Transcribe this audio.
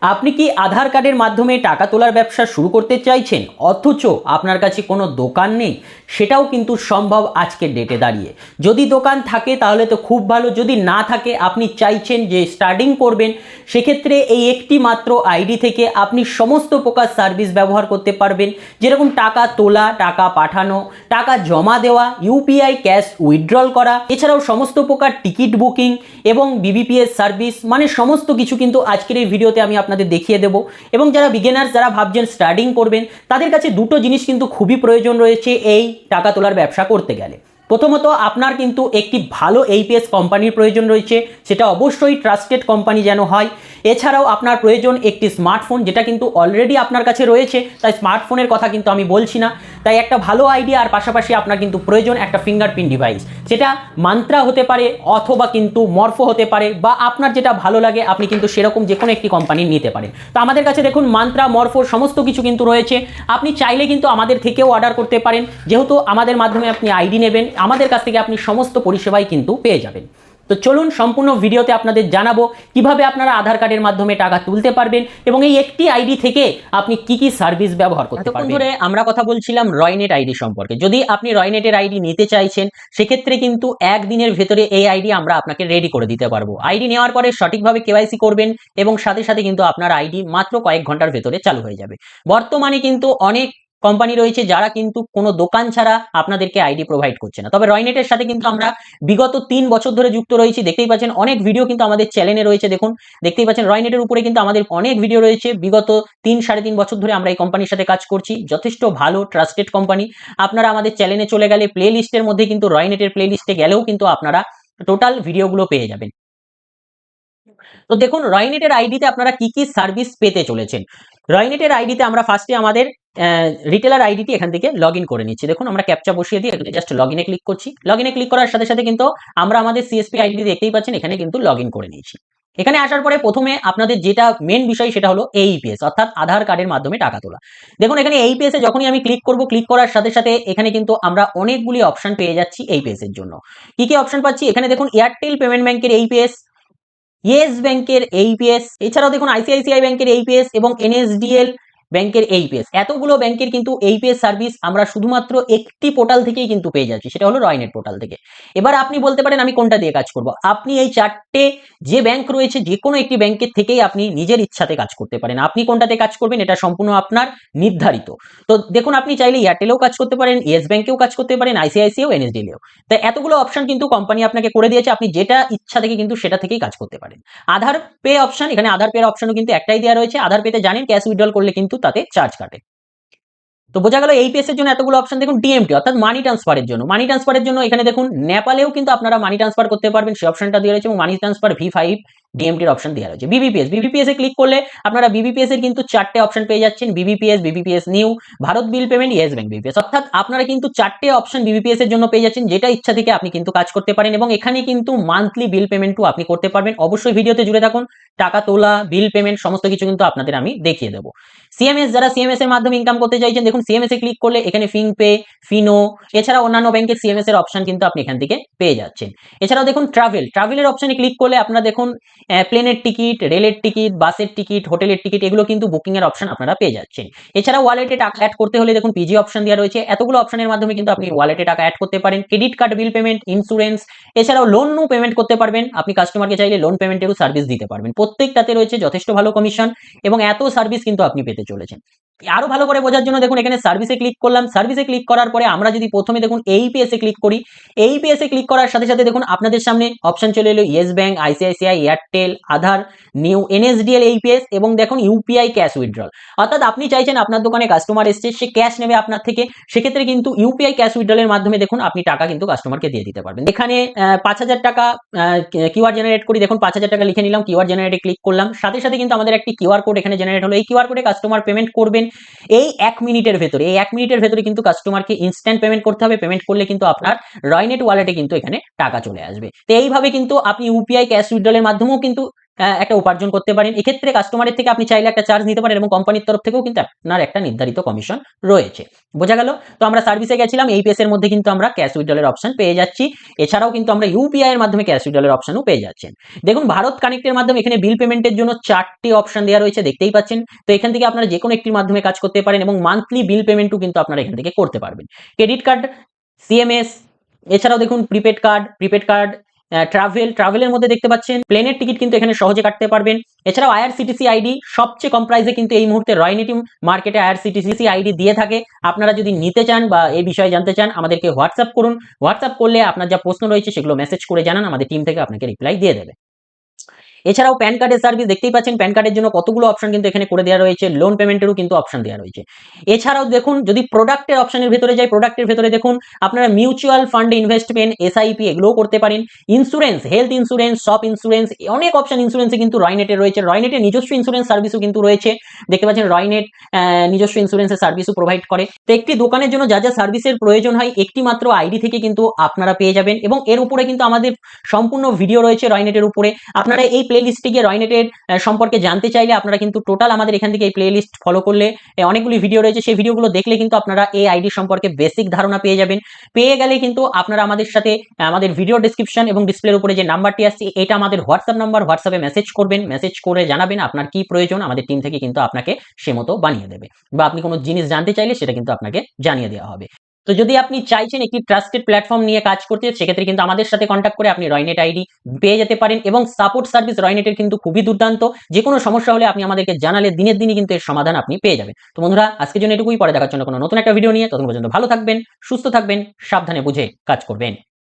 আপনি কি আধার কার্ডের মাধ্যমে টাকা তোলার ব্যবসা শুরু করতে চাইছেন অথচ আপনার কাছে কোনো দোকান নেই? সেটাও কিন্তু সম্ভব আজকের ডেটে দাঁড়িয়ে। যদি দোকান থাকে তাহলে তো খুব ভালো, যদি না থাকে আপনি চাইছেন যে স্টার্টিং করবেন, সেক্ষেত্রে এই একটি মাত্র আইডি থেকে আপনি সমস্ত প্রকার সার্ভিস ব্যবহার করতে পারবেন, যেরকম টাকা তোলা, টাকা পাঠানো, টাকা জমা দেওয়া, ইউপিআই ক্যাশ উইথড্রল করা, এছাড়াও সমস্ত প্রকার টিকিট বুকিং এবং বিবিপিএস সার্ভিস, মানে সমস্ত কিছু কিন্তু আজকের এই ভিডিওতে আমি আপনাদের দেখিয়ে দেবো। এবং যারা বিগিনার্স, যারা ভাবছেন স্টার্টিং করবেন, তাদের কাছে দুটো জিনিস কিন্তু খুবই প্রয়োজন রয়েছে এই টাকা তোলার ব্যবসা করতে গেলে। প্রথমত, আপনার কিন্তু একটি ভালো এইপিএস কোম্পানির প্রয়োজন রয়েছে, সেটা অবশ্যই ট্রাস্টেড কোম্পানি যেন হয়। এছাড়াও আপনার প্রয়োজন একটি স্মার্টফোন, যেটা কিন্তু অলরেডি আপনার কাছে রয়েছে, তাই স্মার্টফোনের কথা কিন্তু আমি বলছি না। তাই একটা ভালো আইডিয়া, আর পাশাপাশি আপনার কিন্তু প্রয়োজন একটা ফিঙ্গারপ্রিন্ট ডিভাইস, সেটা মান্ত্রা হতে পারে অথবা কিন্তু মরফো হতে পারে, বা আপনার যেটা ভালো লাগে আপনি কিন্তু সেরকম যে কোনো একটি কোম্পানির নিতে পারেন। তো আমাদের কাছে দেখুন মান্ত্রা, মরফো সমস্ত কিছু কিন্তু রয়েছে। আপনি চাইলে কিন্তু আমাদের থেকেও অর্ডার করতে পারেন, যেহেতু আমাদের মাধ্যমে আপনি আইডি নেবেন, আমাদের কাছ থেকে আপনি সমস্ত পরিষেবাই কিন্তু পেয়ে যাবেন। তো চলুন সম্পূর্ণ ভিডিওতে আপনাদের জানাবো কিভাবে আপনারা আধার কার্ডের মাধ্যমে টাকা তুলতে পারবেন এবং এই একটি আইডি থেকে আপনি কি কি সার্ভিস ব্যবহার করতে পারবেন। ধরে আমরা কথা বলছিলাম রয়নেট আইডি সম্পর্কে। যদি আপনি রয়নেটের আইডি নিতে চাইছেন, সেক্ষেত্রে কিন্তু একদিনের ভেতরে এই আইডি আমরা আপনাকে রেডি করে দিতে পারবো। আইডি নেওয়ার পরে সঠিকভাবে কেওয়াইসি করবেন এবং সাথে সাথে কিন্তু আপনার আইডি মাত্র কয়েক ঘন্টার ভেতরে চালু হয়ে যাবে। বর্তমানে কিন্তু অনেক কোম্পানি রয়েছে যারা কিন্তু কোনো দোকান ছাড়া আপনাদেরকে আইডি প্রোভাইড করছে না, তবে রয়নেটের সাথে কিন্তু আমরা বিগত 3 বছর ধরে যুক্ত রয়েছি। দেখতেই পাচ্ছেন অনেক ভিডিও কিন্তু আমাদের চ্যানেলে রয়েছে, দেখুন দেখতেই পাচ্ছেন রয়নেটের উপরে কিন্তু আমাদের অনেক ভিডিও রয়েছে। বিগত 3-3.5 বছর ধরে আমরা এই কোম্পানির সাথে কাজ করছি, যথেষ্ট ভালো ট্রাস্টেড কোম্পানি। আপনারা আমাদের চ্যানেলে চলে গেলে প্লে লিস্টের মধ্যে কিন্তু রয়নেটের প্লে লিস্টে গেলেও কিন্তু আপনারা টোটাল ভিডিওগুলো পেয়ে যাবেন। তো দেখুন রয়নেটের আইডিতে আপনারা কি কি সার্ভিস পেতে চলেছেন। রয়নেটের আইডিতে আমরা ফার্স্টে আমাদের রিটেলার আইডিটি এখান থেকে লগ ইন করে নিচ্ছি। দেখুন আমরা ক্যাপচা বসিয়ে দিয়ে জাস্ট লগ ইনে ক্লিক করছি। লগ ইনে ক্লিক করার সাথে সাথে কিন্তু আমরা আমাদের সিএসপি আইডি দেখতেই পাচ্ছেন, এখানে কিন্তু লগ ইন করে নিয়েছি। এখানে আসার পরে প্রথমে আপনাদের যেটা মেন বিষয় সেটা হলো এইপিএস, অর্থাৎ আধার কার্ডের মাধ্যমে টাকা তোলা। দেখুন এখানে এইপিএস এ যখনই আমি ক্লিক করব, ক্লিক করার সাথে সাথে এখানে কিন্তু আমরা অনেকগুলি অপশন পেয়ে যাচ্ছি এইপিএস এর জন্য। কি কি অপশন পাচ্ছি এখানে দেখুন, এয়ারটেল পেমেন্ট ব্যাংকের এইপিএস, ইয়েস ব্যাংকের এইপিএস, এছাড়াও দেখুন আইসিআইসিআই ব্যাংকের এইপিএস এবং এনএসডিএল ব্যাংকের এইপিএস। এতগুলো ব্যাংকের কিন্তু এইপিএস সার্ভিস আমরা শুধুমাত্র একটি পোর্টাল থেকেই কিন্তু পেয়ে যাচ্ছি, সেটা হলো রয়নেট পোর্টাল থেকে। এবার আপনি বলতে পারেন আমি কোনটা দিয়ে কাজ করব। আপনি এই চারটে যে ব্যাংক রয়েছে, যে কোনো একটি ব্যাংকের থেকেই আপনি নিজের ইচ্ছাতে কাজ করতে পারেন। আপনি কোনটাতে কাজ করবেন এটা সম্পূর্ণ আপনার নির্ধারিত। তো দেখুন আপনি চাইলে এয়ারটেলেও কাজ করতে পারেন, ইয়েস ব্যাংকেও কাজ করতে পারেন, আইসিআইসিআই ও এনএসডিএলও। তাই এতগুলো অপশন কিন্তু কোম্পানি আপনাকে করে দিয়েছে, আপনি যেটা ইচ্ছা থেকে কিন্তু সেটা থেকেই কাজ করতে পারেন। আধার পে অপশন, এখানে আধার পে অপশনও কিন্তু একটাই দেওয়া রয়েছে। আধার পেতে জানেন ক্যাশ উইথড্রল করলে কিন্তু তাতে চার্জ কাটে। তো বোঝা গেল এইপিএস এর জন্য এতগুলো অপশন। দেখুন ডিএমটি অর্থাৎ মানি ট্রান্সফারের জন্য, মানি ট্রান্সফারের জন্য এখানে দেখুন নেপালেও কিন্তু আপনারা মানি ট্রান্সফার করতে পারবেন, সেই অপশনটা দেওয়া রয়েছে। এবং মানি ট্রান্সফার ভি5 ডিএমটির অপশন দেওয়া রয়েছে। বিবিপিএস এ ক্লিক করলে আপনারা বিবিপিএস এর কিন্তু চারটে অপশন পেয়ে যাচ্ছেন, BBPS new, Bharat bill payment, yes bank BBPS. অর্থাৎ আপনারা কিন্তু চারটে অপশন বিবিপিএস এর জন্য পেয়ে যাচ্ছেন, যেটা ইচ্ছা থেকে আপনি কিন্তু কাজ করতে পারেন। এবং এখানে কিন্তু মান্থলি বিল পেমেন্টও আপনি করতে পারবেন। অবশ্যই ভিডিওতে জুড়ে থাকুন, টাকা তোলা, বিল পেমেন্ট সমস্ত কিছু কিন্তু আপনাদের আমি দেখিয়ে দেবো। সিএমএস, যারা সিএমএস এর মাধ্যমে ইনকাম করতে চাইছেন, দেখুন সিএমএস এ ক্লিক করলে এখানে ফিনপে, ফিনো, এছাড়া অন্যান্য ব্যাংকের সিএমএস এর অপশন কিন্তু আপনি এখান থেকে পেয়ে যাচ্ছেন। এছাড়াও দেখুন ট্রাভেলের অপশনে ক্লিক করলে আপনারা দেখুন প্লেনের টিকিট, রেলের টিকিট, বাসের টিকিট, হোটেলের টিকিট, এগুলো কিন্তু বুকিং এর অপশন আপনারা পেয়ে যাচ্ছেন। এছাড়া ওয়ালেটে টাকা অ্যাড করতে হলে দেখুন পিজি অপশন দেওয়া রয়েছে। এতগুলো অপশনের মাধ্যমে কিন্তু আপনি ওয়ালেটে টাকা অ্যাড করতে পারেন। Credit card bill payment, insurance, এছাড়াও লোনও পেমেন্ট করতে পারবেন। আপনি কাস্টমারকে চাইলে লোন পেমেন্টেরও সার্ভিস দিতে পারবেন। প্রত্যেকটাতে রয়েছে যথেষ্ট ভালো কমিশন এবং এত সার্ভিস কিন্তু আপনি পেতে চলেছেন। আরো ভালো করে বোঝার জন্য দেখুন এখানে সার্ভিসে ক্লিক করলাম। সার্ভিসে ক্লিক করার পরে আমরা যদি প্রথমে দেখুন এইপিএস এ ক্লিক করি, এইপিএস এ ক্লিক করার সাথে সাথে দেখুন আপনাদের সামনে অপশন চলে এলো ইয়েস ব্যাংক, আইসিআইসিআই, এয়ারটেল, আধার, নিউ, এনএসডিএল এইপিএস এবং দেখুন ইউপিআই ক্যাশ উইথড্রল। অর্থাৎ আপনি চাইছেন আপনার দোকানে কাস্টমার এসছে, সে ক্যাশ নেবে আপনার থেকে, সেক্ষেত্রে কিন্তু ইউপিআই ক্যাশ উইথড্রলের মাধ্যমে দেখুন আপনি টাকা কিন্তু কাস্টমারকে দিয়ে দিতে পারবেন। এখানে 5,000 টাকা কিউআর জেনারেট করি। দেখুন 5,000 টাকা লিখে নিলাম, কিউআর জেনারেটে ক্লিক করলাম, সাথে সাথে কিন্তু আমাদের একটি কিউআর কোড এখানে জেনারেট হলো। এই কিউআর কোডে কাস্টমার পেমেন্ট করবেন এই 1 মিনিটের ভেতরে। এই 1 মিনিটের ভেতরে কিন্তু কাস্টমারকে ইনস্ট্যান্ট পেমেন্ট করতে হবে। পেমেন্ট করলে কিন্তু আপনার রয়নেট ওয়ালেটে কিন্তু এখানে টাকা চলে আসবে। তো এইভাবে কিন্তু আপনি ইউপিআই ক্যাশ উইথড্রলের মাধ্যমেও কিন্তু একটা উপার্জন করতে পারেন। এক্ষেত্রে কাস্টমারের থেকে আপনি চাইলে একটা চার্জ নিতে পারেন এবং কোম্পানির তরফ থেকেও কিন্তু আপনার একটা নির্ধারিত কমিশন রয়েছে। বোঝা গেল? তো আমরা সার্ভিসে গেছিলাম, এই পেজের মধ্যে কিন্তু আমরা ক্যাশ উইথড্রলের অপশন পেয়ে যাচ্ছি। এছাড়াও কিন্তু আমরা ইউপিআই এর মাধ্যমে ক্যাশ উইথড্রলের অপশনও পেয়ে যাচ্ছেন। দেখুন ভারত কানেক্টের মাধ্যমে এখানে বিল পেমেন্টের জন্য 4টি অপশন দেওয়া রয়েছে, দেখতেই পাচ্ছেন। তো এখান থেকে আপনারা যে কোনো একটির মাধ্যমে কাজ করতে পারেন এবং মান্থলি বিল পেমেন্টও কিন্তু আপনারা এখান থেকে করতে পারবেন। ক্রেডিট কার্ড, সিএমএস, এছাড়াও দেখুন প্রিপেড কার্ড, ট্রাভেলের মধ্যে দেখতে পাচ্ছেন প্লেনের টিকিট কিন্তু এখানে সহজে কাটতে পারবেন। এছাড়াও আইআরসিটিসি আইডি সবচেয়ে কম প্রাইসে কিন্তু এই মুহূর্তে রয়্যালিটি মার্কেটে আইআরসিটিসি আইডি দিয়ে থাকে। আপনারা যদি নিতে চান বা এই বিষয়ে জানতে চান আমাদেরকে হোয়াটসঅ্যাপ করুন। হোয়াটসঅ্যাপ করলে আপনার যা প্রশ্ন রয়েছে সেগুলো মেসেজ করে জানান, আমাদের টিম থেকে আপনাকে রিপ্লাই দিয়ে দেবে। এছাড়াও প্যান কার্ডের সার্ভিস দেখতেই পাচ্ছেন, প্যান কার্ডের জন্য কতগুলো অপশন কিন্তু এখানে করে দেওয়া রয়েছে। লোন পেমেন্টেরও কিন্তু অপশন দেওয়া রয়েছে। এছাড়াও দেখুন যদি প্রোডাক্টের অপশনের ভেতরে যাই, প্রোডাক্টের ভেতরে দেখুন আপনারা মিউচুয়াল ফান্ডে ইনভেস্টমেন্ট, এসআইপি এগুলোও করতে পারেন। Insurance, health insurance, shop insurance, অনেক অপশন ইন্স্যুরেন্সে কিন্তু রয়নেটের রয়েছে। রয়নেটের নিজস্ব ইন্স্যুরেন্স সার্ভিসও কিন্তু রয়েছে, দেখতে পাচ্ছেন রয়নেট নিজস্ব ইন্স্যুরেন্সের সার্ভিসও প্রোভাইড করে। তো একটি দোকানের জন্য যা যা সার্ভিসের প্রয়োজন হয় একটি মাত্র আইডি থেকে কিন্তু আপনারা পেয়ে যাবেন এবং এর উপরে কিন্তু আমাদের সম্পূর্ণ ভিডিও রয়েছে রয়নেটের উপরে। আপনারা এই প্লে লিস্টে গিয়ে রয়নেটের সম্পর্কে জানতে চাইলে আপনারা কিন্তু টোটাল আমাদের এখান থেকে এই প্লে লিস্ট ফলো করলে অনেকগুলি ভিডিও রয়েছে, সেই ভিডিওগুলো দেখলে কিন্তু আপনারা এই আইডি সম্পর্কে বেসিক ধারণা পেয়ে যাবেন। পেয়ে গেলে কিন্তু আপনারা আমাদের সাথে আমাদের ভিডিও ডেসক্রিপশন এবং ডিসপ্লের উপরে যে নাম্বারটি আসছে এটা আমাদের হোয়াটসঅ্যাপ নাম্বার, হোয়াটসঅ্যাপে মেসেজ করবেন, মেসেজ করে জানাবেন আপনার কি প্রয়োজন, আমাদের টিম থেকে কিন্তু আপনাকে সে মতো বানিয়ে দেবে। বা আপনি কোনো জিনিস জানতে চাইলে সেটা কিন্তু আপনাকে জানিয়ে দেওয়া হবে। তো যদি আপনি চাইছেন একটি ট্রাস্টেড প্ল্যাটফর্ম নিয়ে কাজ করতে, সেক্ষেত্রে কিন্তু আমাদের সাথে কন্ট্যাক্ট করে আপনি রয়নেট আইডি পেয়ে যেতে পারেন এবং সাপোর্ট সার্ভিস রয়নেটের কিন্তু খুবই দুর্দান্ত। যে কোনো সমস্যা হলে আপনি আমাদেরকে জানালে দিনের দিনই কিন্তু এর সমাধান আপনি পেয়ে যাবেন। তো বন্ধুরা আজকের জন্য এটুকুই, পরে দেখার জন্য কোনো নতুন একটা ভিডিও নিয়ে, ততক্ষণ পর্যন্ত ভালো থাকবেন, সুস্থ থাকবেন, সাবধানে বুঝে কাজ করবেন।